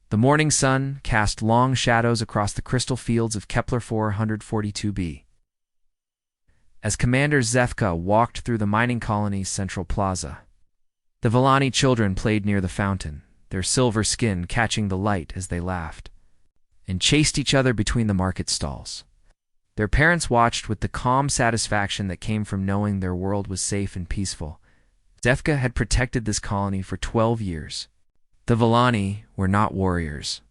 The morning sun cast long shadows across the crystal fields of Kepler 442b. As Commander HFY walked through the mining colony's central plaza, the Villani children played near the fountain, their silver skin catching the light as they laughed, and chased each other between the market stalls. Their parents watched with the calm satisfaction that came from knowing their world was safe and peaceful. HFY had protected this colony for 12 years. The Villani were not warriors.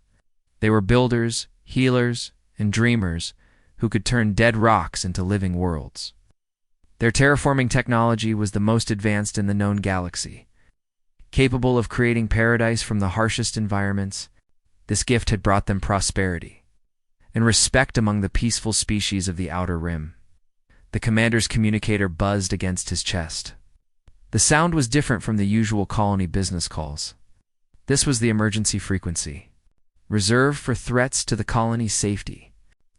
They were builders, healers, and dreamers who could turn dead rocks into living worlds. Their terraforming technology was the most advanced in the known galaxy. Capable of creating paradise from the harshest environments, this gift had brought them prosperity and respect among the peaceful species of the Outer Rim. The commander's communicator buzzed against his chest. The sound was different from the usual colony business calls. This was the emergency frequency, reserved for threats to the colony's safety.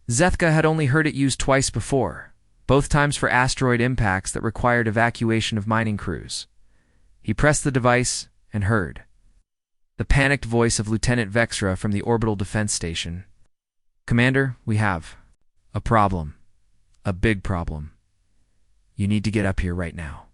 HFY had only heard it used twice before, both times for asteroid impacts that required evacuation of mining crews. He pressed the device and heard the panicked voice of Lieutenant Vexra from the Orbital Defense Station. "Commander, we have a problem. A big problem. You need to get up here right now."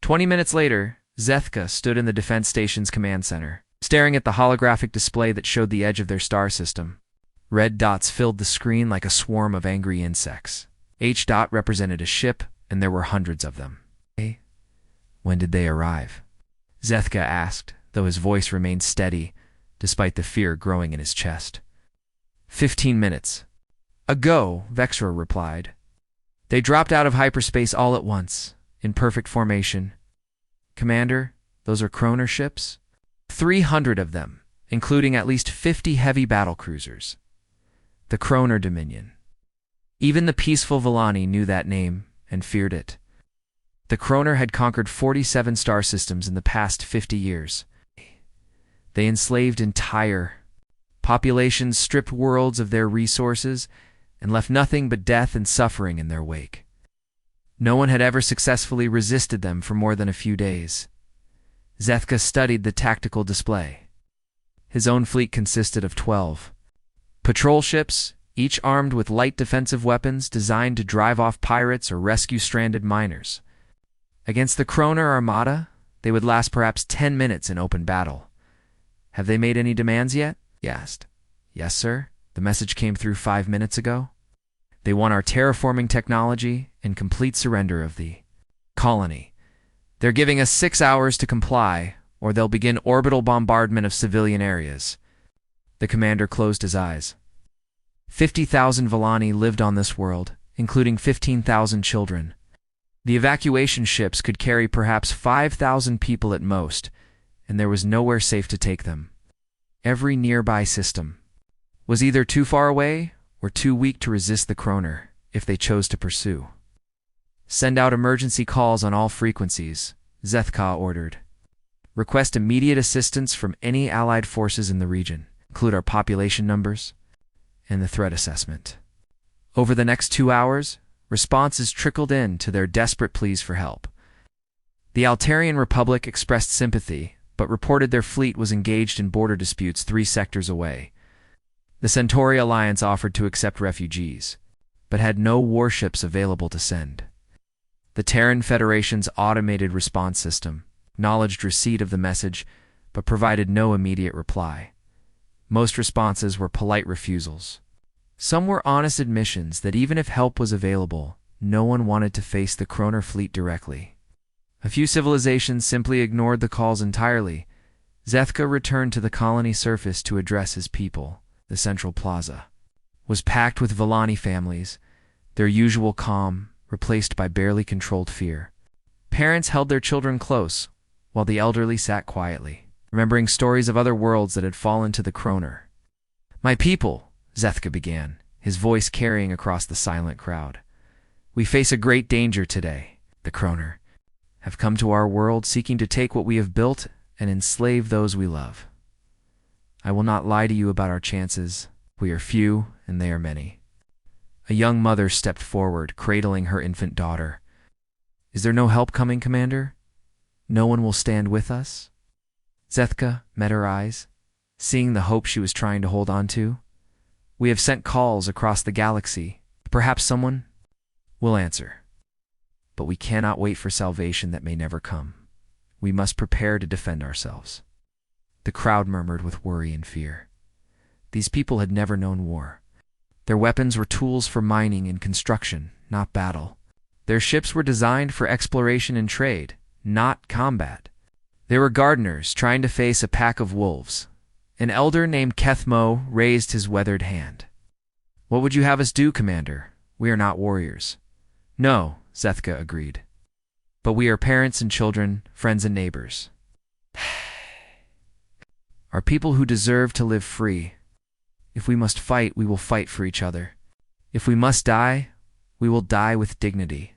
20 minutes later, HFY stood in the defense station's command center, staring at the holographic display that showed the edge of their star system. Red dots filled the screen like a swarm of angry insects. Each dot represented a ship, and there were hundreds of them. "Hey, when did they arrive?" HFY asked, though his voice remained steady, despite the fear growing in his chest. 15 minutes ago, Vexra replied. "They dropped out of hyperspace all at once, in perfect formation." "Commander, those are Kroner ships?" 300 of them, including at least 50 heavy battlecruisers. The Kroner Dominion. Even the peaceful Villani knew that name and feared it. The Kroner had conquered 47 star systems in the past 50 years. They enslaved entire populations, stripped worlds of their resources, and left nothing but death and suffering in their wake. No one had ever successfully resisted them for more than a few days. HFY studied the tactical display. His own fleet consisted of 12 patrol ships, each armed with light defensive weapons designed to drive off pirates or rescue stranded miners. Against the Kroner Armada, they would last perhaps 10 minutes in open battle. "Have they made any demands yet?" he asked. "Yes, sir. The message came through 5 minutes ago. They want our terraforming technology and complete surrender of the colony. They're giving us 6 hours to comply, or they'll begin orbital bombardment of civilian areas." The commander closed his eyes. 50,000 Villani lived on this world, including 15,000 children. The evacuation ships could carry perhaps 5,000 people at most, and there was nowhere safe to take them. Every nearby system was either too far away or too weak to resist the Kroner if they chose to pursue. "Send out emergency calls on all frequencies," HFY ordered. "Request immediate assistance from any allied forces in the region. Include our population numbers and the threat assessment." Over the next 2 hours, responses trickled in to their desperate pleas for help. The Altarian Republic expressed sympathy, but reported their fleet was engaged in border disputes 3 sectors away. The Centauri Alliance offered to accept refugees, but had no warships available to send. The Terran Federation's automated response system acknowledged receipt of the message, but provided no immediate reply. Most responses were polite refusals. Some were honest admissions that even if help was available, no one wanted to face the Kroner fleet directly. A few civilizations simply ignored the calls entirely. HFY returned to the colony surface to address his people. The central plaza was packed with Villani families, their usual calm replaced by barely controlled fear. Parents held their children close, while the elderly sat quietly, remembering stories of other worlds that had fallen to the Kroner. "My people," HFY began, his voice carrying across the silent crowd. "We face a great danger today. The Kroner have come to our world seeking to take what we have built and enslave those we love. I will not lie to you about our chances. We are few, and they are many." A young mother stepped forward, cradling her infant daughter. "Is there no help coming, Commander? No one will stand with us?" HFY met her eyes. seeing the hope she was trying to hold on to. "We have sent calls across the galaxy. Perhaps someone will answer. But we cannot wait for salvation that may never come. We must prepare to defend ourselves." The crowd murmured with worry and fear. These people had never known war. Their weapons were tools for mining and construction, not battle. Their ships were designed for exploration and trade, not combat. They were gardeners trying to face a pack of wolves. An elder named Kethmo raised his weathered hand. "What would you have us do, Commander? We are not warriors." "No," Zethka agreed. "But we are parents and children, friends and neighbors. Are people who deserve to live free. If we must fight, we will fight for each other. If we must die, we will die with dignity,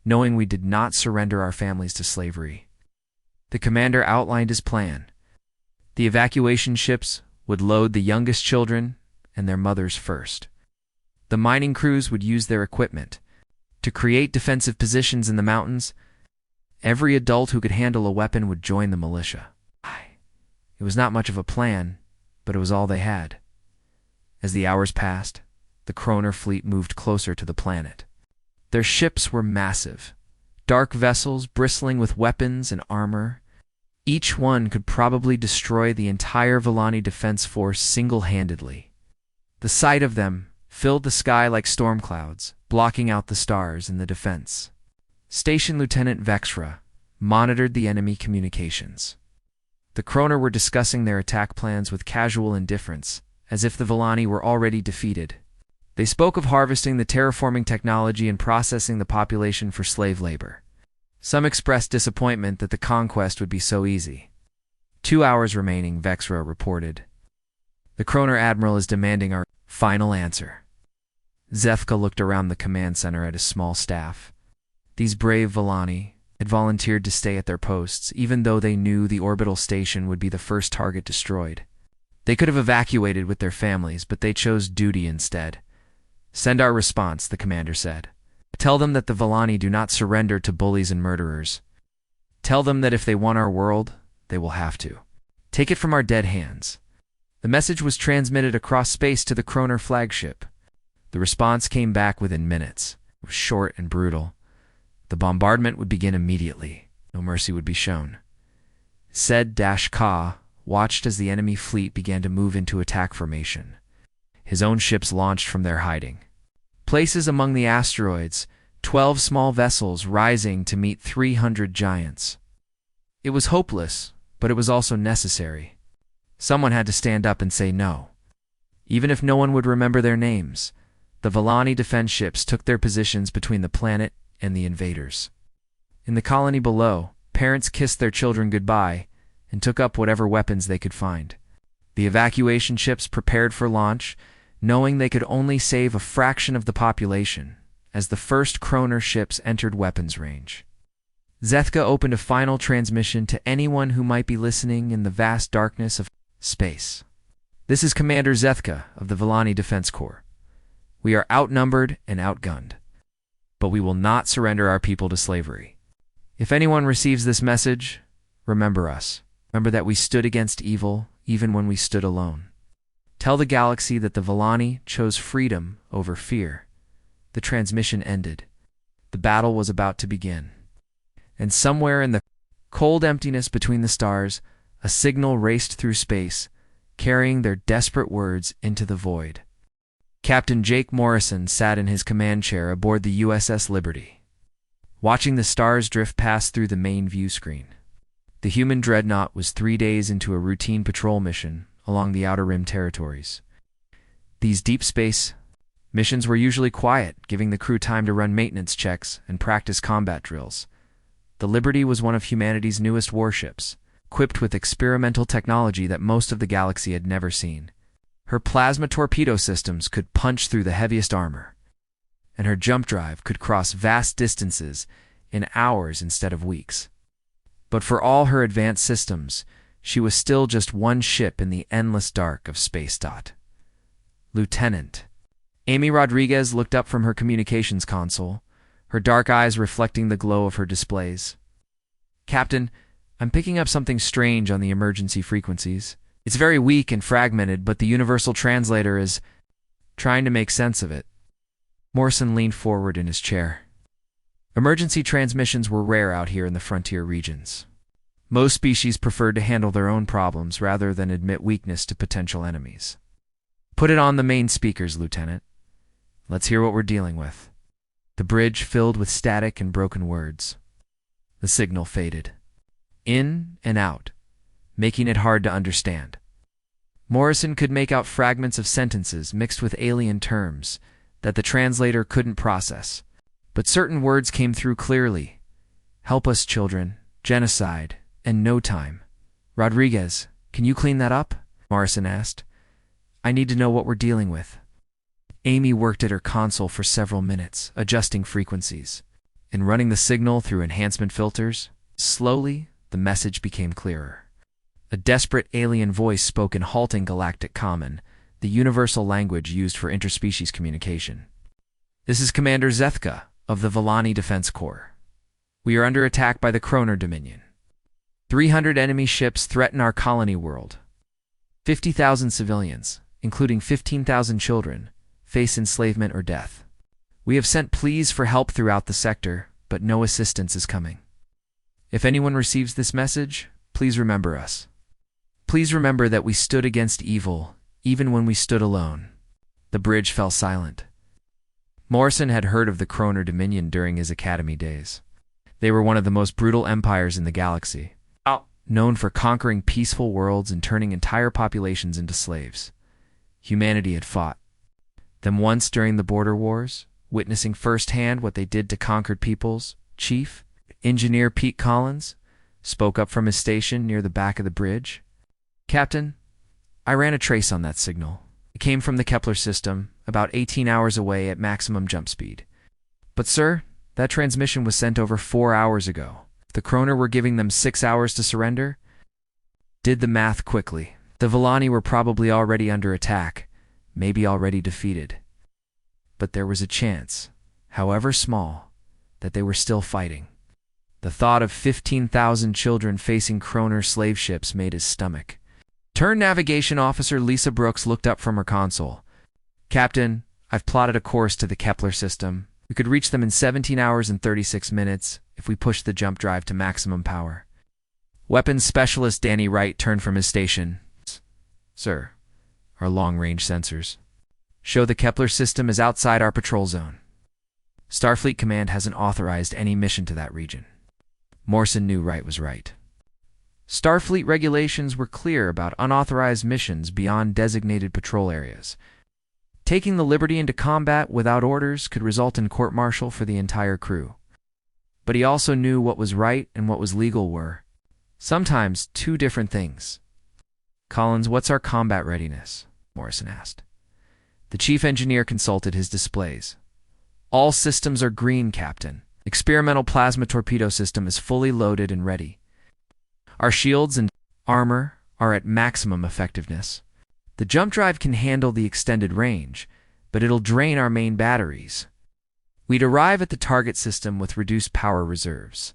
knowing we did not surrender our families to slavery." The commander outlined his plan. The evacuation ships would load the youngest children and their mothers first. The mining crews would use their equipment to create defensive positions in the mountains. Every adult who could handle a weapon would join the militia. It was not much of a plan, but it was all they had. As the hours passed, the Kroner fleet moved closer to the planet. Their ships were massive, dark vessels bristling with weapons and armor. Each one could probably destroy the entire Volani defense force single-handedly. The sight of them filled the sky like storm clouds, blocking out the stars in the defense. Station Lieutenant Vexra monitored the enemy communications. The Kroner were discussing their attack plans with casual indifference, as if the Volani were already defeated. They spoke of harvesting the terraforming technology and processing the population for slave labor. Some expressed disappointment that the conquest would be so easy. 2 hours remaining, Vexra reported. "The Kroner Admiral is demanding our final answer." Zethka looked around the command center at his small staff. These brave Volani had volunteered to stay at their posts, even though they knew the orbital station would be the first target destroyed. They could have evacuated with their families, but they chose duty instead. "Send our response," the commander said. "Tell them that the Volani do not surrender to bullies and murderers. Tell them that if they want our world, they will have to. Take it from our dead hands." The message was transmitted across space to the Kroner flagship. The response came back within minutes. It was short and brutal. The bombardment would begin immediately. No mercy would be shown. Zed-Ka watched as the enemy fleet began to move into attack formation. His own ships launched from their hiding places among the asteroids, 12 small vessels rising to meet 300 giants. It was hopeless, but it was also necessary. Someone had to stand up and say no. Even if no one would remember their names, the Volani defense ships took their positions between the planet and the invaders. In the colony below, parents kissed their children goodbye and took up whatever weapons they could find. The evacuation ships prepared for launch, knowing they could only save a fraction of the population, as the first Kroner ships entered weapons range. Zethka opened a final transmission to anyone who might be listening in the vast darkness of space. "This is Commander Zethka of the Volani Defense Corps. We are outnumbered and outgunned, but we will not surrender our people to slavery. If anyone receives this message, remember us. Remember that we stood against evil even when we stood alone. Tell the galaxy that the Volani chose freedom over fear." The transmission ended. The battle was about to begin. And somewhere in the cold emptiness between the stars, a signal raced through space, carrying their desperate words into the void. Captain Jake Morrison sat in his command chair aboard the USS Liberty, watching the stars drift past through the main view screen. The human dreadnought was 3 days into a routine patrol mission along the Outer Rim territories. These deep space missions were usually quiet, giving the crew time to run maintenance checks and practice combat drills. The Liberty was one of humanity's newest warships, equipped with experimental technology that most of the galaxy had never seen. Her plasma torpedo systems could punch through the heaviest armor, and her jump drive could cross vast distances in hours instead of weeks. But for all her advanced systems, she was still just one ship in the endless dark of space. "Lieutenant." Amy Rodriguez looked up from her communications console, her dark eyes reflecting the glow of her displays. "Captain, I'm picking up something strange on the emergency frequencies. It's very weak and fragmented, but the universal translator is trying to make sense of it. Morrison leaned forward in his chair. Emergency transmissions were rare out here in the frontier regions. Most species preferred to handle their own problems rather than admit weakness to potential enemies. Put it on the main speakers, Lieutenant. Let's hear what we're dealing with. The bridge filled with static and broken words. The signal faded. In and out, making it hard to understand. Morrison could make out fragments of sentences mixed with alien terms that the translator couldn't process. But certain words came through clearly. Help us, children. Genocide. And no time. Rodriguez, can you clean that up? Morrison asked. I need to know what we're dealing with. Amy worked at her console for several minutes, adjusting frequencies and running the signal through enhancement filters. Slowly, the message became clearer. A desperate alien voice spoke in halting galactic common, the universal language used for interspecies communication. This is Commander Zethka of the Volani Defense Corps. We are under attack by the Kroner Dominion. 300 enemy ships threaten our colony world. 50,000 civilians, including 15,000 children, face enslavement or death. We have sent pleas for help throughout the sector, but no assistance is coming. If anyone receives this message, please remember us. Please remember that we stood against evil, even when we stood alone. The bridge fell silent. Morrison had heard of the Kroner Dominion during his academy days. They were one of the most brutal empires in the galaxy, known for conquering peaceful worlds and turning entire populations into slaves. Humanity had fought them once during the border wars, witnessing firsthand what they did to conquered peoples. Chief Engineer Pete Collins spoke up from his station near the back of the bridge. Captain, I ran a trace on that signal. It came from the Kepler system, about 18 hours away at maximum jump speed. But sir, that transmission was sent over 4 hours ago. The Kroner were giving them 6 hours to surrender. Did the math quickly. The Volani were probably already under attack, maybe already defeated. But there was a chance, however small, that they were still fighting. The thought of 15,000 children facing Kroner slave ships made his stomach. Turn Navigation Officer Lisa Brooks looked up from her console. Captain, I've plotted a course to the Kepler system. We could reach them in 17 hours and 36 minutes if we push the jump drive to maximum power. Weapons Specialist Danny Wright turned from his station. Sir, our long-range sensors show the Kepler system is outside our patrol zone. Starfleet Command hasn't authorized any mission to that region. Morrison knew Wright was right. Starfleet regulations were clear about unauthorized missions beyond designated patrol areas. Taking the Liberty into combat without orders could result in court-martial for the entire crew. But he also knew what was right and what was legal were sometimes two different things. Collins, what's our combat readiness? Morrison asked. The chief engineer consulted his displays. All systems are green, Captain. Experimental plasma torpedo system is fully loaded and ready. Our shields and armor are at maximum effectiveness. The jump drive can handle the extended range, but it'll drain our main batteries. We'd arrive at the target system with reduced power reserves.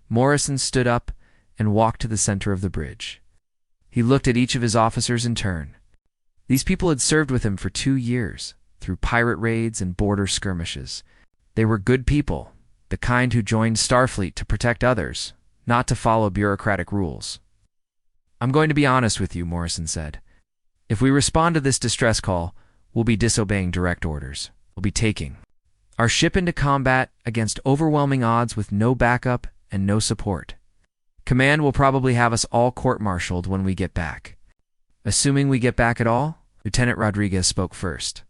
Morrison stood up and walked to the center of the bridge. He looked at each of his officers in turn. These people had served with him for 2 years, through pirate raids and border skirmishes. They were good people, the kind who joined Starfleet to protect others, not to follow bureaucratic rules. I'm going to be honest with you, Morrison said. If we respond to this distress call, we'll be disobeying direct orders. We'll be taking our ship into combat against overwhelming odds with no backup and no support. Command will probably have us all court-martialed when we get back. Assuming we get back at all, Lieutenant Rodriguez spoke first.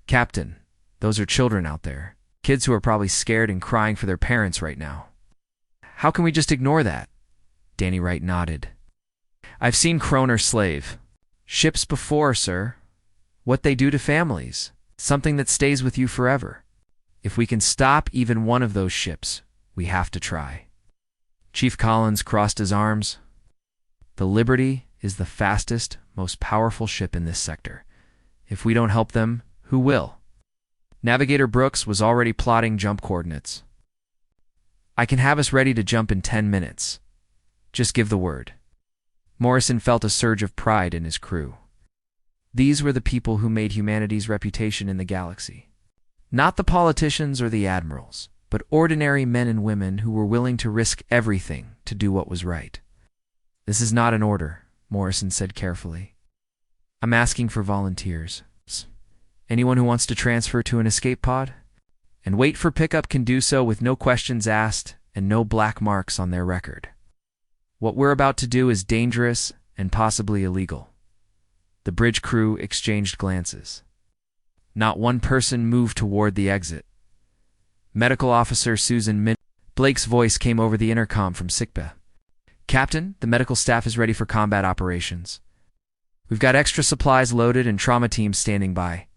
Captain, those are children out there. Kids who are probably scared and crying for their parents right now. How can we just ignore that? Danny Wright nodded. I've seen Kroner slave ships before, sir. What they do to families. Something that stays with you forever. If we can stop even one of those ships, we have to try. Chief Collins crossed his arms. The Liberty is the fastest, most powerful ship in this sector. If we don't help them, who will? Navigator Brooks was already plotting jump coordinates. I can have us ready to jump in 10 minutes. Just give the word. Morrison felt a surge of pride in his crew. These were the people who made humanity's reputation in the galaxy. Not the politicians or the admirals, but ordinary men and women who were willing to risk everything to do what was right. "This is not an order," Morrison said carefully. "I'm asking for volunteers. Anyone who wants to transfer to an escape pod and wait for pickup can do so with no questions asked and no black marks on their record. What we're about to do is dangerous and possibly illegal." The bridge crew exchanged glances. Not one person moved toward the exit. Medical Officer Susan Blake's voice came over the intercom from sickbay. "Captain, the medical staff is ready for combat operations. We've got extra supplies loaded and trauma teams standing by."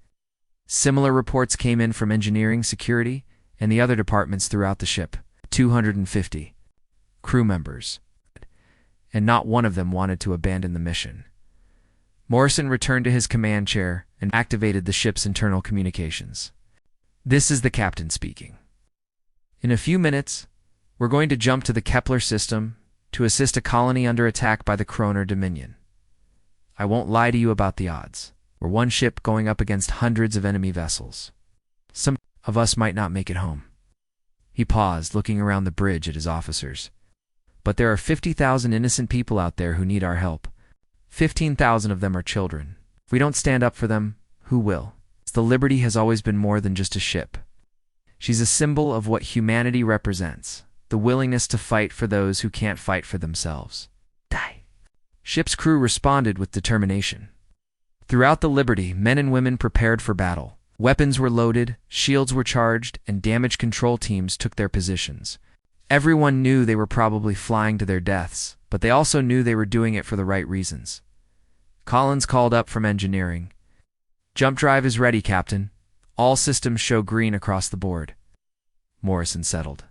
Similar reports came in from engineering, security, and the other departments throughout the ship. 250 crew members. And not one of them wanted to abandon the mission. Morrison returned to his command chair and activated the ship's internal communications. "This is the captain speaking. In a few minutes, we're going to jump to the Kepler system to assist a colony under attack by the Kroner Dominion. I won't lie to you about the odds. We're one ship going up against hundreds of enemy vessels. Some of us might not make it home." He paused, looking around the bridge at his officers. "But there are 50,000 innocent people out there who need our help. 15,000 of them are children. If we don't stand up for them, who will? The Liberty has always been more than just a ship. She's a symbol of what humanity represents, the willingness to fight for those who can't fight for themselves." Die. Ship's crew responded with determination. Throughout the Liberty, men and women prepared for battle. Weapons were loaded, shields were charged, and damage control teams took their positions. Everyone knew they were probably flying to their deaths, but they also knew they were doing it for the right reasons. Collins called up from engineering. "Jump drive is ready, Captain. All systems show green across the board." Morrison settled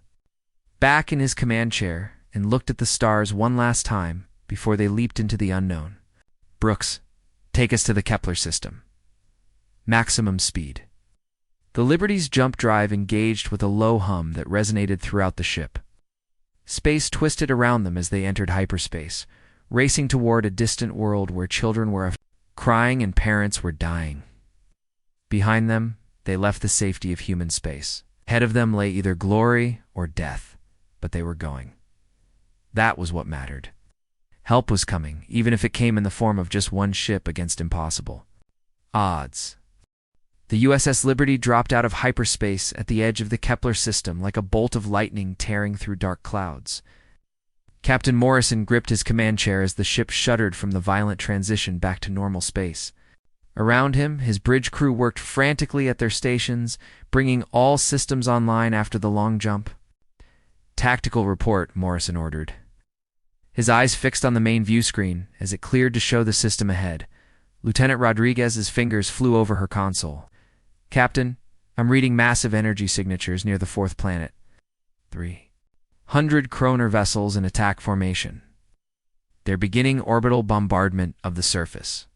back in his command chair and looked at the stars one last time before they leaped into the unknown. "Brooks, take us to the Kepler system. Maximum speed." The Liberty's jump drive engaged with a low hum that resonated throughout the ship. Space twisted around them as they entered hyperspace, racing toward a distant world where children were crying and parents were dying. Behind them, they left the safety of human space. Ahead of them lay either glory or death, but they were going. That was what mattered. Help was coming, even if it came in the form of just one ship against impossible odds. The USS Liberty dropped out of hyperspace at the edge of the Kepler system like a bolt of lightning tearing through dark clouds. Captain Morrison gripped his command chair as the ship shuddered from the violent transition back to normal space. Around him, his bridge crew worked frantically at their stations, bringing all systems online after the long jump. "Tactical report," Morrison ordered. His eyes fixed on the main view screen as it cleared to show the system ahead. Lieutenant Rodriguez's fingers flew over her console. "Captain, I'm reading massive energy signatures near the fourth planet. 300 Kroner vessels in attack formation. They're beginning orbital bombardment of the surface."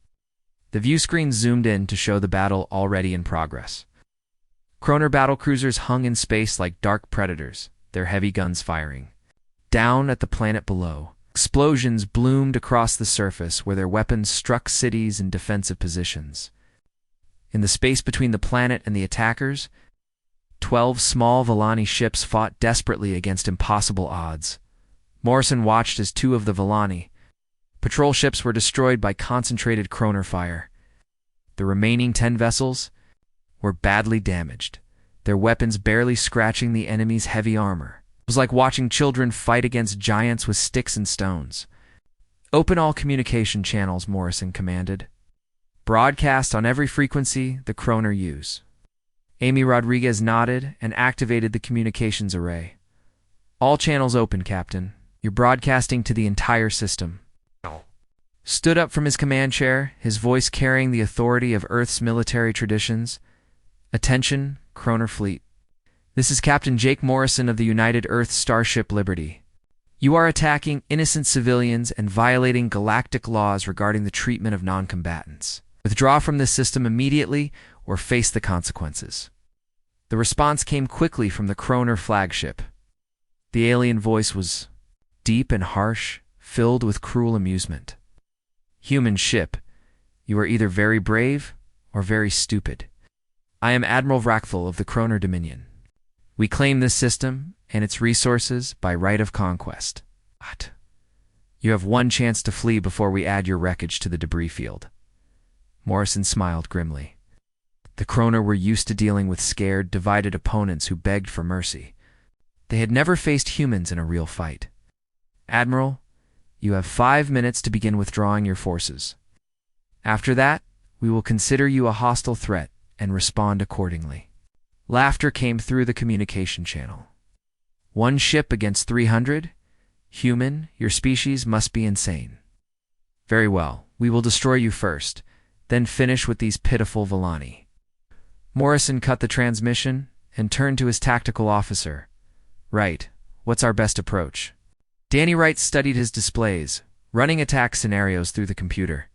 The view screen zoomed in to show the battle already in progress. Kroner battlecruisers hung in space like dark predators, their heavy guns firing. Down at the planet below, explosions bloomed across the surface where their weapons struck cities and defensive positions. In the space between the planet and the attackers, 12 small Volani ships fought desperately against impossible odds. Morrison watched as 2 of the Volani patrol ships were destroyed by concentrated Kroner fire. The remaining 10 vessels were badly damaged, their weapons barely scratching the enemy's heavy armor. It was like watching children fight against giants with sticks and stones. "Open all communication channels," Morrison commanded. "Broadcast on every frequency the Kroner use." Amy Rodriguez nodded and activated the communications array. "All channels open, Captain. You're broadcasting to the entire system." Stood up from his command chair, his voice carrying the authority of Earth's military traditions. "Attention, Kroner Fleet. This is Captain Jake Morrison of the United Earth Starship Liberty. You are attacking innocent civilians and violating galactic laws regarding the treatment of non-combatants. Withdraw from this system immediately or face the consequences." The response came quickly from the Kroner flagship. The alien voice was deep and harsh, filled with cruel amusement. Human ship, you are either very brave or very stupid. I am Admiral Vrakthal of the Kroner Dominion. We claim this system and its resources by right of conquest. What? You have one chance to flee before we add your wreckage to the debris field. Morrison smiled grimly. The Kroner were used to dealing with scared, divided opponents who begged for mercy. They had never faced humans in a real fight. Admiral, you have 5 minutes to begin withdrawing your forces. After that, we will consider you a hostile threat and respond accordingly. Laughter came through the communication channel. One ship against 300? Human, your species must be insane. Very well, we will destroy you first, then finish with these pitiful Villani. Morrison cut the transmission and turned to his tactical officer. Right, what's our best approach? Danny Wright studied his displays, running attack scenarios through the computer.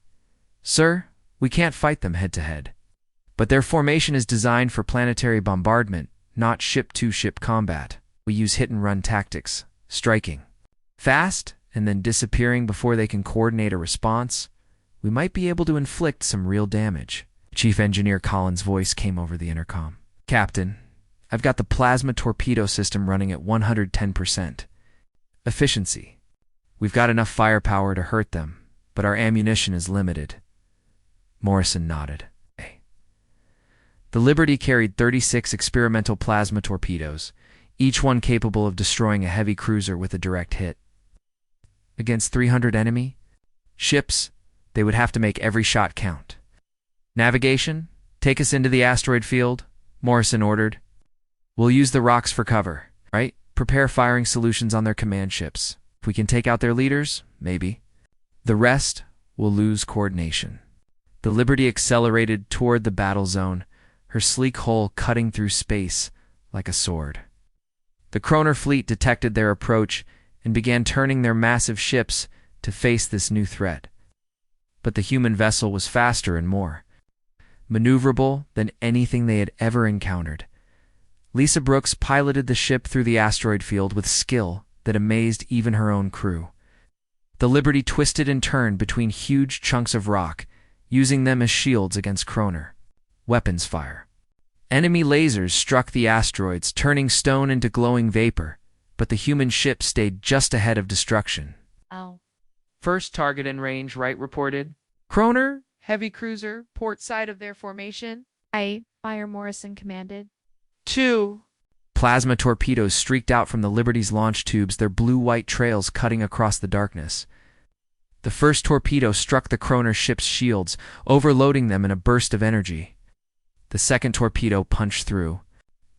Sir, we can't fight them head-to-head. But their formation is designed for planetary bombardment, not ship-to-ship combat. We use hit-and-run tactics, striking fast and then disappearing before they can coordinate a response. We might be able to inflict some real damage. Chief Engineer Collins' voice came over the intercom. Captain, I've got the plasma torpedo system running at 110% efficiency. We've got enough firepower to hurt them, but our ammunition is limited. Morrison nodded. The Liberty carried 36 experimental plasma torpedoes, each one capable of destroying a heavy cruiser with a direct hit. Against 300 enemy ships, they would have to make every shot count. Navigation, take us into the asteroid field, Morrison ordered. We'll use the rocks for cover, right? Prepare firing solutions on their command ships. If we can take out their leaders, maybe. The rest will lose coordination. The Liberty accelerated toward the battle zone, her sleek hull cutting through space like a sword. The Kroner fleet detected their approach and began turning their massive ships to face this new threat. But the human vessel was faster and more maneuverable than anything they had ever encountered. Lisa Brooks piloted the ship through the asteroid field with skill that amazed even her own crew. The Liberty twisted and turned between huge chunks of rock, using them as shields against Kroner. Weapons fire. Enemy lasers struck the asteroids, turning stone into glowing vapor, but the human ship stayed just ahead of destruction. Oh. First target in range, Wright reported. Kroner, Heavy cruiser, port side of their formation. Fire, Morrison commanded. 2. Plasma torpedoes streaked out from the Liberty's launch tubes, their blue-white trails cutting across the darkness. The first torpedo struck the Kroner ship's shields, overloading them in a burst of energy. The second torpedo punched through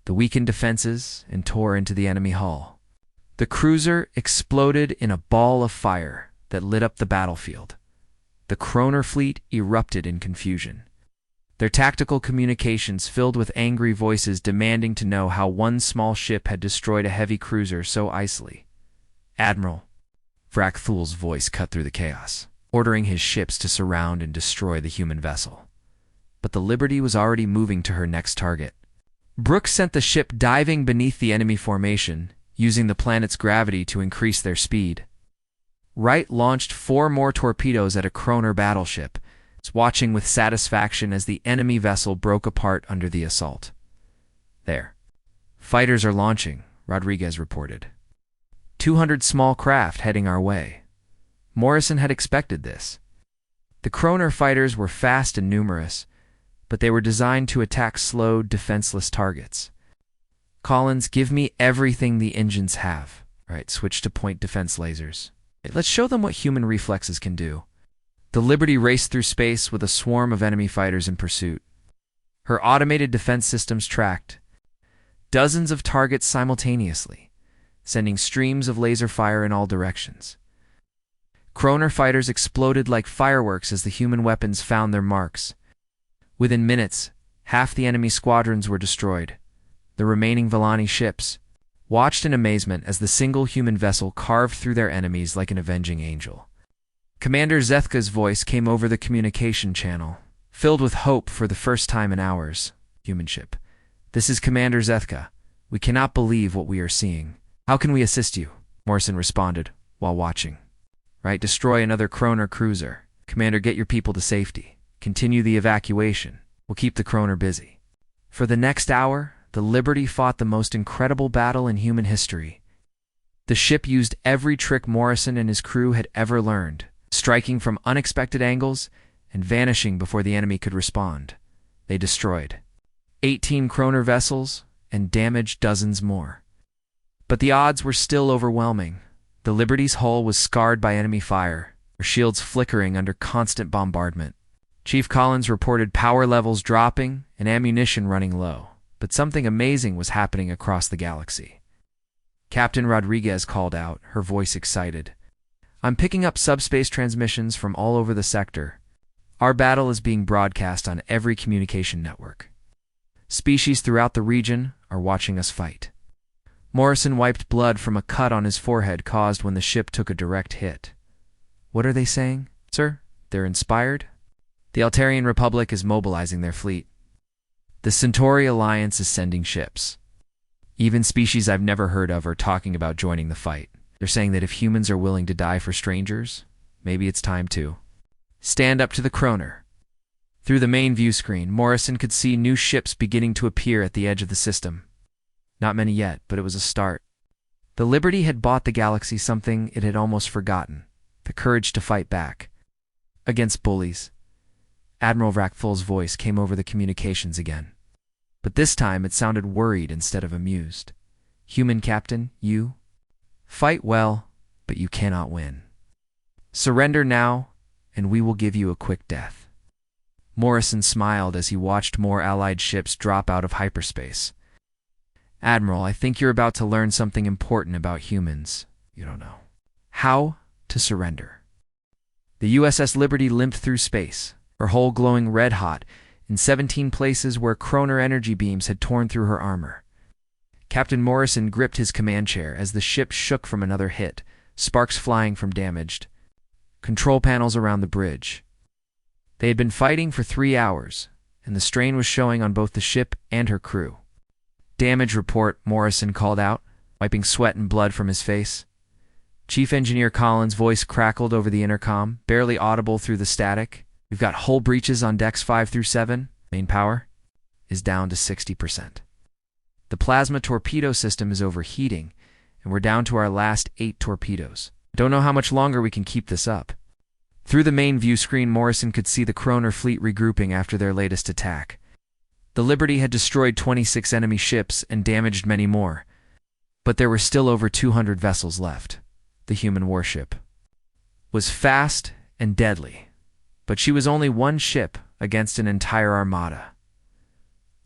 the weakened defenses and tore into the enemy hull. The cruiser exploded in a ball of fire that lit up the battlefield. The Kroner fleet erupted in confusion. Their tactical communications filled with angry voices demanding to know how one small ship had destroyed a heavy cruiser so easily. Admiral, Vrakthal's voice cut through the chaos, ordering his ships to surround and destroy the human vessel. But the Liberty was already moving to her next target. Brooks sent the ship diving beneath the enemy formation, using the planet's gravity to increase their speed. Wright launched 4 more torpedoes at a Kroner battleship, watching with satisfaction as the enemy vessel broke apart under the assault. There. Fighters are launching, Rodriguez reported. 200 small craft heading our way. Morrison had expected this. The Kroner fighters were fast and numerous, but they were designed to attack slow, defenseless targets. Collins, give me everything the engines have. Right, switch to point defense lasers. Let's show them what human reflexes can do. The Liberty raced through space with a swarm of enemy fighters in pursuit. Her automated defense systems tracked dozens of targets simultaneously, sending streams of laser fire in all directions. Kroner fighters exploded like fireworks as the human weapons found their marks. Within minutes, half the enemy squadrons were destroyed. The remaining Villani ships watched in amazement as the single human vessel carved through their enemies like an avenging angel. Commander Zethka's voice came over the communication channel, filled with hope for the first time in hours. Human ship. This is Commander Zethka. We cannot believe what we are seeing. How can we assist you? Morrison responded, while watching. Right, destroy another Kroner cruiser. Commander, get your people to safety. Continue the evacuation. We'll keep the Kroner busy. For the next hour, the Liberty fought the most incredible battle in human history. The ship used every trick Morrison and his crew had ever learned, striking from unexpected angles and vanishing before the enemy could respond. They destroyed 18 Kroner vessels and damaged dozens more. But the odds were still overwhelming. The Liberty's hull was scarred by enemy fire, her shields flickering under constant bombardment. Chief Collins reported power levels dropping and ammunition running low, but something amazing was happening across the galaxy. Captain Rodriguez called out, her voice excited. I'm picking up subspace transmissions from all over the sector. Our battle is being broadcast on every communication network. Species throughout the region are watching us fight. Morrison wiped blood from a cut on his forehead caused when the ship took a direct hit. What are they saying, sir? They're inspired? The Altarian Republic is mobilizing their fleet. The Centauri Alliance is sending ships. Even species I've never heard of are talking about joining the fight. They're saying that if humans are willing to die for strangers, maybe it's time to stand up to the Kroner. Through the main view screen, Morrison could see new ships beginning to appear at the edge of the system. Not many yet, but it was a start. The Liberty had bought the galaxy something it had almost forgotten: the courage to fight back against bullies. Admiral Vrackful's voice came over the communications again. But this time it sounded worried instead of amused. Human Captain, you fight well, but you cannot win. Surrender now, and we will give you a quick death. Morrison smiled as he watched more Allied ships drop out of hyperspace. Admiral, I think you're about to learn something important about humans. You don't know how to surrender. The USS Liberty limped through space, her hull glowing red-hot, in 17 places where Kroner energy beams had torn through her armor. Captain Morrison gripped his command chair as the ship shook from another hit, sparks flying from damaged control panels around the bridge. They had been fighting for 3 hours, and the strain was showing on both the ship and her crew. Damage report, Morrison called out, wiping sweat and blood from his face. Chief Engineer Collins' voice crackled over the intercom, barely audible through the static. We've got hull breaches on decks 5 through 7. Main power is down to 60%. The plasma torpedo system is overheating, and we're down to our last 8 torpedoes. Don't know how much longer we can keep this up. Through the main view screen, Morrison could see the Kroner fleet regrouping after their latest attack. The Liberty had destroyed 26 enemy ships and damaged many more, but there were still over 200 vessels left. The human warship was fast and deadly, but she was only one ship against an entire armada.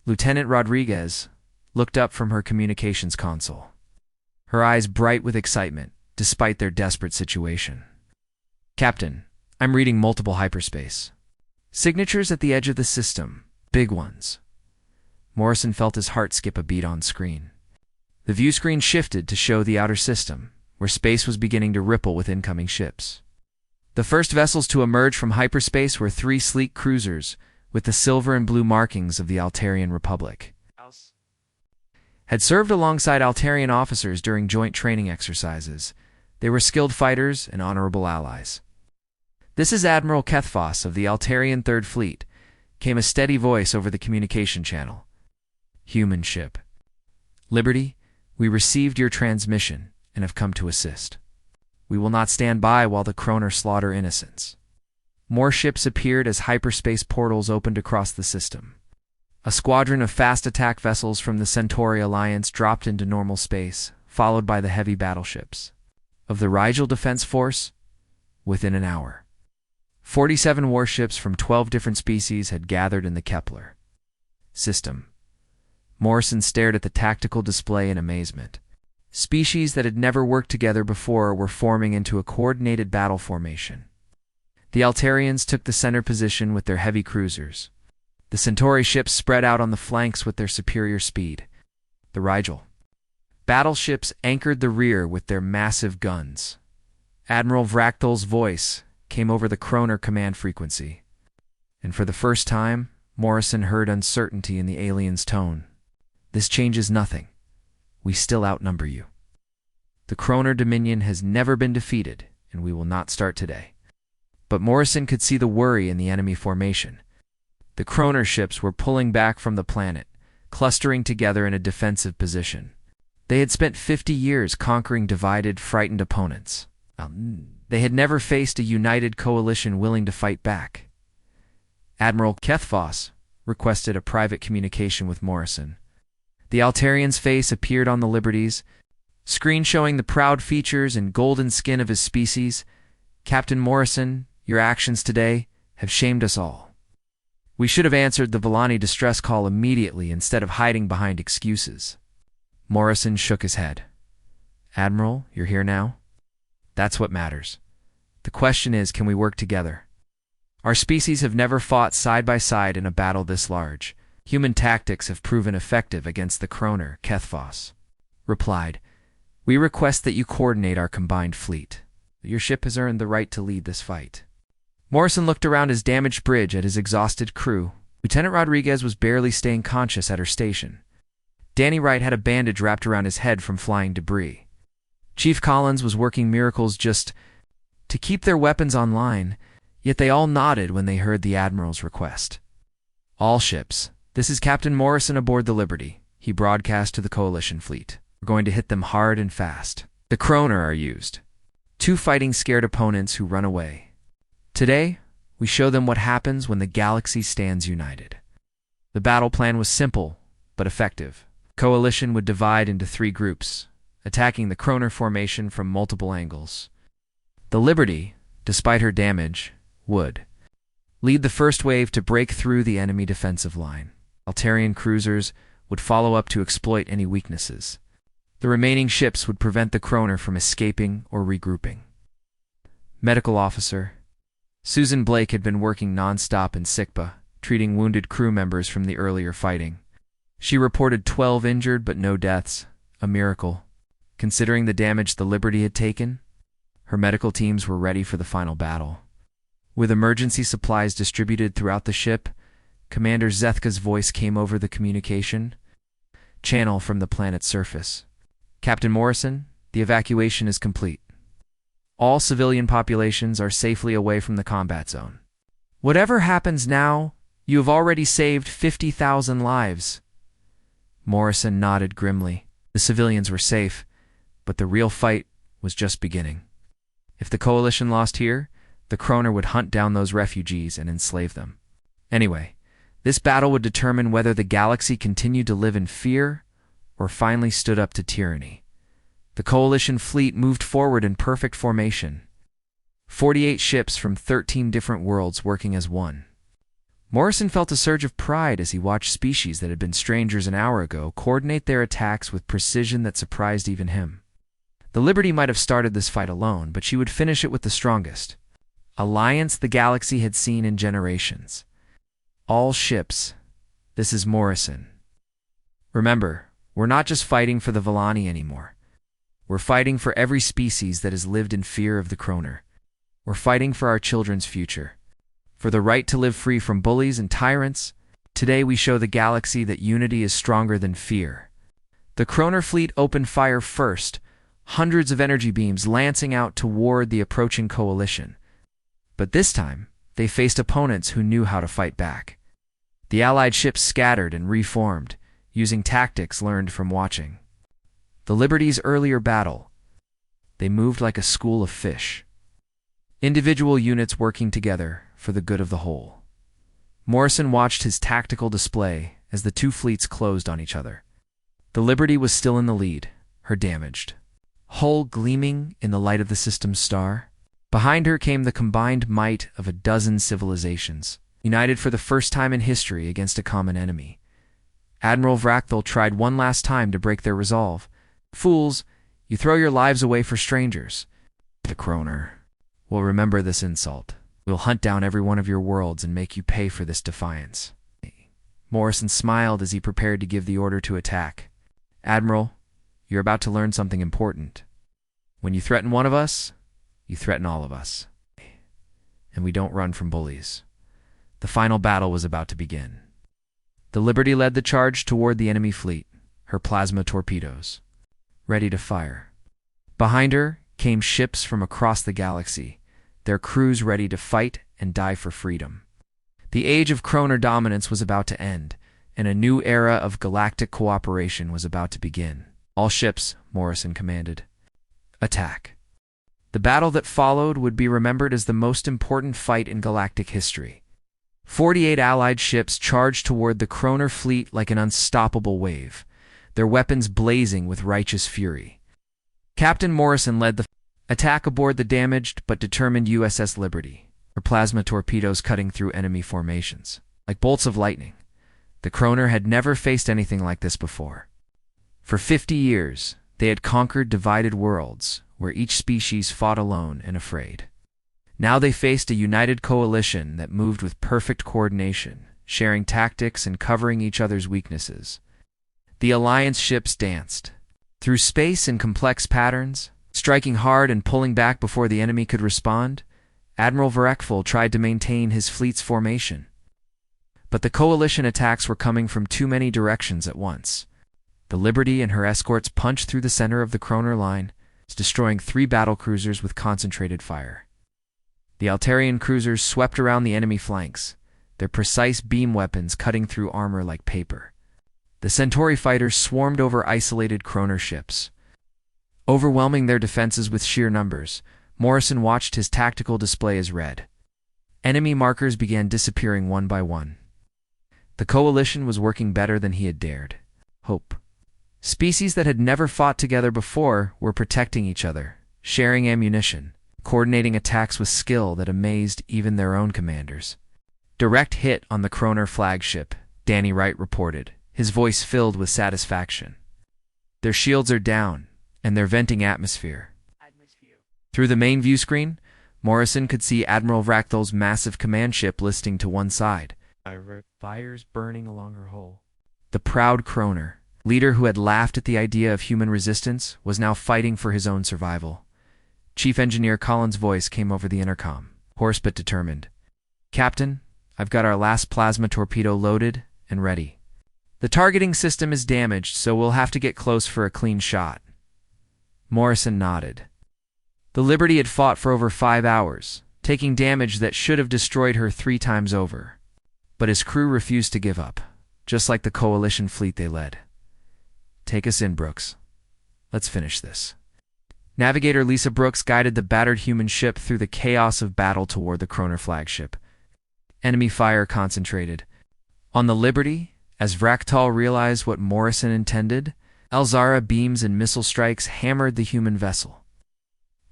Lieutenant Rodriguez looked up from her communications console, her eyes bright with excitement despite their desperate situation. Captain, I'm reading multiple hyperspace signatures at the edge of the system, big ones. Morrison felt his heart skip a beat on screen. The view screen shifted to show the outer system, where space was beginning to ripple with incoming ships. The first vessels to emerge from hyperspace were 3 sleek cruisers with the silver and blue markings of the Altarian Republic. Had served alongside Altarian officers during joint training exercises. They were skilled fighters and honorable allies. This is Admiral Kethfos of the Altarian Third Fleet, came a steady voice over the communication channel. Human ship. Liberty, we received your transmission and have come to assist. We will not stand by while the Kroner slaughter innocents. More ships appeared as hyperspace portals opened across the system. A squadron of fast attack vessels from the Centauri Alliance dropped into normal space, followed by the heavy battleships of the Rigel Defense Force within an hour. 47 warships from 12 different species had gathered in the Kepler system. Morrison stared at the tactical display in amazement. Species that had never worked together before were forming into a coordinated battle formation. The Altarians took the center position with their heavy cruisers. The Centauri ships spread out on the flanks with their superior speed. The Rigel battleships anchored the rear with their massive guns. Admiral Vrakthol's voice came over the Kroner command frequency, and for the first time, Morrison heard uncertainty in the alien's tone. This changes nothing. We still outnumber you. The Kroner Dominion has never been defeated, and we will not start today. But Morrison could see the worry in the enemy formation. The Kroner ships were pulling back from the planet, clustering together in a defensive position. They had spent 50 years conquering divided, frightened opponents. They had never faced a united coalition willing to fight back. Admiral Kethfoss requested a private communication with Morrison. The Altarian's face appeared on the Liberties, screen showing the proud features and golden skin of his species. Captain Morrison, your actions today have shamed us all. We should have answered the Villani distress call immediately instead of hiding behind excuses. Morrison shook his head. Admiral, you're here now? That's what matters. The question is, can we work together? Our species have never fought side by side in a battle this large. Human tactics have proven effective against the Kroner, Kethfoss replied. We request that you coordinate our combined fleet. Your ship has earned the right to lead this fight. Morrison looked around his damaged bridge at his exhausted crew. Lieutenant Rodriguez was barely staying conscious at her station. Danny Wright had a bandage wrapped around his head from flying debris. Chief Collins was working miracles just to keep their weapons online, yet they all nodded when they heard the Admiral's request. All ships, this is Captain Morrison aboard the Liberty, he broadcast to the Coalition fleet. We're going to hit them hard and fast. The Kroner are used. 2 fighting scared opponents who run away. Today, we show them what happens when the galaxy stands united. The battle plan was simple, but effective. Coalition would divide into 3 groups, attacking the Kroner formation from multiple angles. The Liberty, despite her damage, would lead the first wave to break through the enemy defensive line. Altarian cruisers would follow up to exploit any weaknesses. The remaining ships would prevent the Kroner from escaping or regrouping. Medical Officer Susan Blake had been working non-stop in Sikpa, treating wounded crew members from the earlier fighting. She reported 12 injured but no deaths, a miracle. Considering the damage the Liberty had taken, her medical teams were ready for the final battle. With emergency supplies distributed throughout the ship, Commander Zethka's voice came over the communication channel from the planet's surface. Captain Morrison, the evacuation is complete. All civilian populations are safely away from the combat zone. Whatever happens now, you have already saved 50,000 lives. Morrison nodded grimly. The civilians were safe, but the real fight was just beginning. If the Coalition lost here, the Kroner would hunt down those refugees and enslave them. Anyway, this battle would determine whether the galaxy continued to live in fear or finally stood up to tyranny. The Coalition fleet moved forward in perfect formation. 48 ships from 13 different worlds working as one. Morrison felt a surge of pride as he watched species that had been strangers an hour ago coordinate their attacks with precision that surprised even him. The Liberty might have started this fight alone, but she would finish it with the strongest alliance the galaxy had seen in generations. All ships, this is Morrison. Remember, we're not just fighting for the Villani anymore. We're fighting for every species that has lived in fear of the Kroner. We're fighting for our children's future. For the right to live free from bullies and tyrants. Today we show the galaxy that unity is stronger than fear. The Kroner fleet opened fire first, hundreds of energy beams lancing out toward the approaching coalition. But this time, they faced opponents who knew how to fight back. The Allied ships scattered and reformed, using tactics learned from watching the Liberty's earlier battle. They moved like a school of fish. Individual units working together for the good of the whole. Morrison watched his tactical display as the 2 fleets closed on each other. The Liberty was still in the lead, her damaged hull gleaming in the light of the system's star. Behind her came the combined might of a dozen civilizations, united for the first time in history against a common enemy. Admiral Vrachthel tried one last time to break their resolve. Fools, you throw your lives away for strangers. The Kroner will remember this insult. We'll hunt down every one of your worlds and make you pay for this defiance. Morrison smiled as he prepared to give the order to attack. Admiral, you're about to learn something important. When you threaten one of us, you threaten all of us. And we don't run from bullies. The final battle was about to begin. The Liberty led the charge toward the enemy fleet, her plasma torpedoes ready to fire. Behind her came ships from across the galaxy, their crews ready to fight and die for freedom. The age of Kroner dominance was about to end, and a new era of galactic cooperation was about to begin. All ships, Morrison commanded. Attack. The battle that followed would be remembered as the most important fight in galactic history. 48 Allied ships charged toward the Kroner fleet like an unstoppable wave, their weapons blazing with righteous fury. Captain Morrison led the attack aboard the damaged but determined USS Liberty, her plasma torpedoes cutting through enemy formations. Like bolts of lightning, the Kroner had never faced anything like this before. For 50 years, they had conquered divided worlds, where each species fought alone and afraid. Now they faced a united coalition that moved with perfect coordination, sharing tactics and covering each other's weaknesses. The Alliance ships danced through space in complex patterns, striking hard and pulling back before the enemy could respond. Admiral VoidHFY tried to maintain his fleet's formation. But the coalition attacks were coming from too many directions at once. The Liberty and her escorts punched through the center of the Kroner line, destroying 3 battlecruisers with concentrated fire. The Altarian cruisers swept around the enemy flanks, their precise beam weapons cutting through armor like paper. The Centauri fighters swarmed over isolated Kroner ships. Overwhelming their defenses with sheer numbers, Morrison watched his tactical display as read. Enemy markers began disappearing one by one. The coalition was working better than he had dared hope. Species that had never fought together before were protecting each other, sharing ammunition, coordinating attacks with skill that amazed even their own commanders. Direct hit on the Kroner flagship, Danny Wright reported, his voice filled with satisfaction. Their shields are down, and they're venting atmosphere. Through the main view screen, Morrison could see Admiral VoidHFY's massive command ship listing to one side. Fires burning along her hull. The proud Kroner, leader who had laughed at the idea of human resistance, was now fighting for his own survival. Chief Engineer Collins' voice came over the intercom, hoarse but determined. "Captain, I've got our last plasma torpedo loaded and ready. The targeting system is damaged, so we'll have to get close for a clean shot." Morrison nodded. The Liberty had fought for over 5 hours, taking damage that should have destroyed her 3 times over. But his crew refused to give up, just like the coalition fleet they led. "Take us in, Brooks. Let's finish this." Navigator Lisa Brooks guided the battered human ship through the chaos of battle toward the Kroner flagship. Enemy fire concentrated. On the Liberty, as VoidHFY realized what Morrison intended, Alzara beams and missile strikes hammered the human vessel.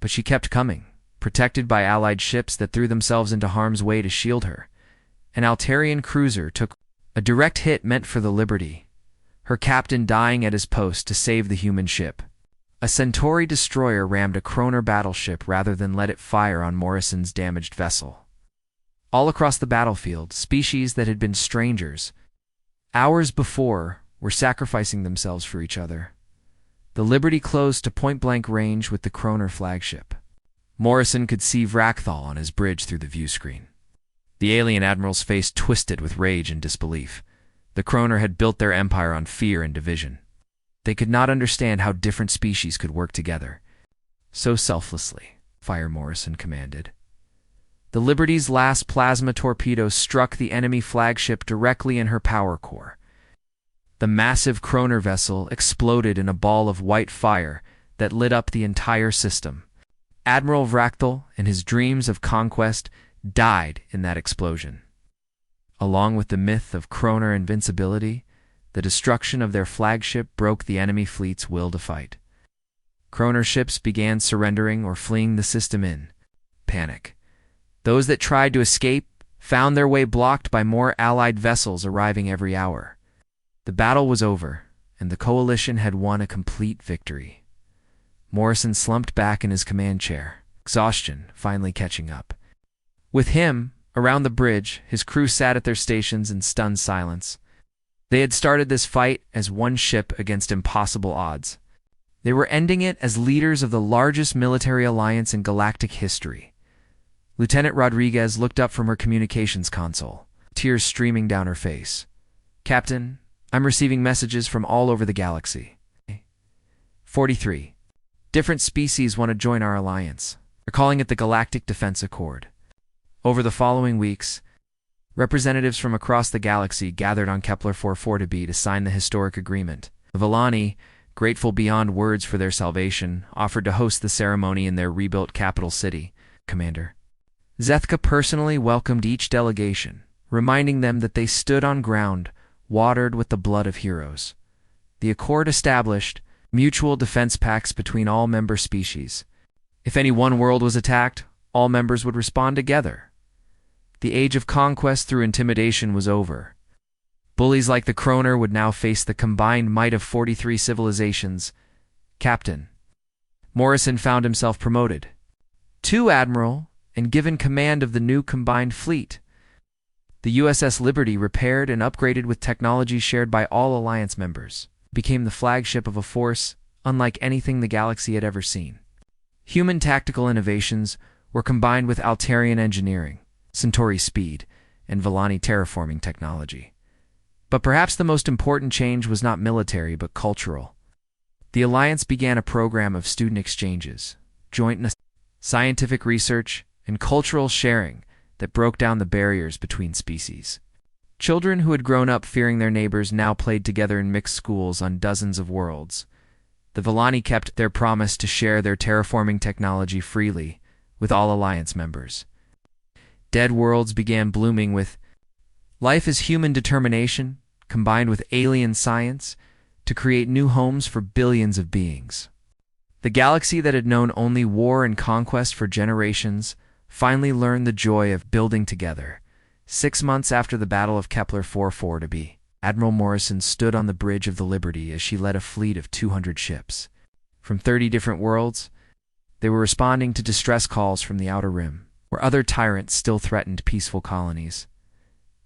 But she kept coming, protected by Allied ships that threw themselves into harm's way to shield her. An Altarian cruiser took a direct hit meant for the Liberty, her captain dying at his post to save the human ship. A Centauri destroyer rammed a Kroner battleship rather than let it fire on Morrison's damaged vessel. All across the battlefield, species that had been strangers hours before were sacrificing themselves for each other. The Liberty closed to point-blank range with the Kroner flagship. Morrison could see VoidHFY on his bridge through the view screen. The alien admiral's face twisted with rage and disbelief. The Kroner had built their empire on fear and division. They could not understand how different species could work together so selflessly, Fire Morrison commanded. The Liberty's last plasma torpedo struck the enemy flagship directly in her power core. The massive Kroner vessel exploded in a ball of white fire that lit up the entire system. Admiral VoidHFY and his dreams of conquest died in that explosion. Along with the myth of Kroner invincibility, the destruction of their flagship broke the enemy fleet's will to fight. Kroner ships began surrendering or fleeing the system in panic. Those that tried to escape found their way blocked by more Allied vessels arriving every hour. The battle was over, and the coalition had won a complete victory. Morrison slumped back in his command chair, exhaustion finally catching up. With him, around the bridge, his crew sat at their stations in stunned silence. They had started this fight as one ship against impossible odds. They were ending it as leaders of the largest military alliance in galactic history. Lieutenant Rodriguez looked up from her communications console, tears streaming down her face. "Captain, I'm receiving messages from all over the galaxy. 43. Different species want to join our alliance. They're calling it the Galactic Defense Accord. Over the following weeks, representatives from across the galaxy gathered on Kepler 440b to sign the historic agreement. The Villani, grateful beyond words for their salvation, offered to host the ceremony in their rebuilt capital city. Commander Zethka personally welcomed each delegation, reminding them that they stood on ground watered with the blood of heroes. The Accord established mutual defense pacts between all member species. If any one world was attacked, all members would respond together. The age of conquest through intimidation was over. Bullies like the Kroner would now face the combined might of 43 civilizations. Captain Morrison found himself promoted to Admiral and given command of the new combined fleet. The USS Liberty, repaired and upgraded with technology shared by all Alliance members, became the flagship of a force unlike anything the galaxy had ever seen. Human tactical innovations were combined with Altarian engineering, Centauri speed, and Villani terraforming technology. But perhaps the most important change was not military but cultural. The Alliance began a program of student exchanges, joint scientific research, and cultural sharing that broke down the barriers between species. Children who had grown up fearing their neighbors now played together in mixed schools on dozens of worlds. The Villani kept their promise to share their terraforming technology freely with all Alliance members. Dead worlds began blooming with life as human determination combined with alien science to create new homes for billions of beings. The galaxy that had known only war and conquest for generations finally learned the joy of building together. 6 months after the Battle of Kepler 440b, Admiral Morrison stood on the bridge of the Liberty as she led a fleet of 200 ships. From 30 different worlds, they were responding to distress calls from the Outer Rim, where other tyrants still threatened peaceful colonies.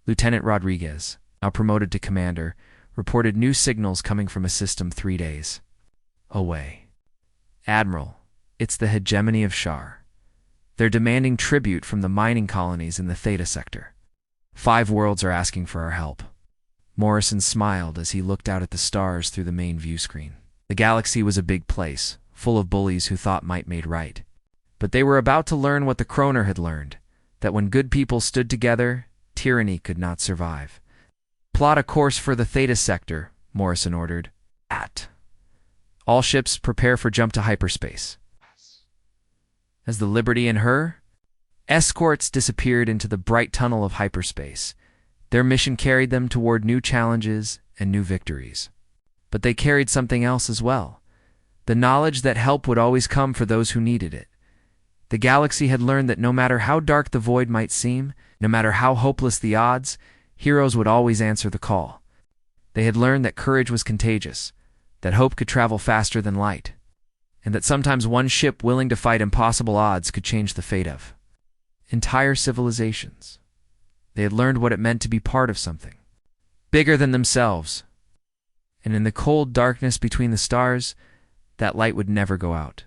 Lieutenant Rodriguez, now promoted to commander, reported new signals coming from a system 3 days away. Admiral, it's the hegemony of Shar. They're demanding tribute from the mining colonies in the Theta sector. 5 worlds are asking for our help. Morrison smiled as he looked out at the stars through the main view screen. The galaxy was a big place, full of bullies who thought might made right. But they were about to learn what the Kroner had learned, that when good people stood together, tyranny could not survive. Plot a course for the Theta sector, Morrison ordered. All ships prepare for jump to hyperspace. As the Liberty and her escorts disappeared into the bright tunnel of hyperspace, their mission carried them toward new challenges and new victories. But they carried something else as well, the knowledge that help would always come for those who needed it. The galaxy had learned that no matter how dark the void might seem, no matter how hopeless the odds, heroes would always answer the call. They had learned that courage was contagious, that hope could travel faster than light, and that sometimes one ship willing to fight impossible odds could change the fate of entire civilizations. They had learned what it meant to be part of something bigger than themselves, and in the cold darkness between the stars, that light would never go out.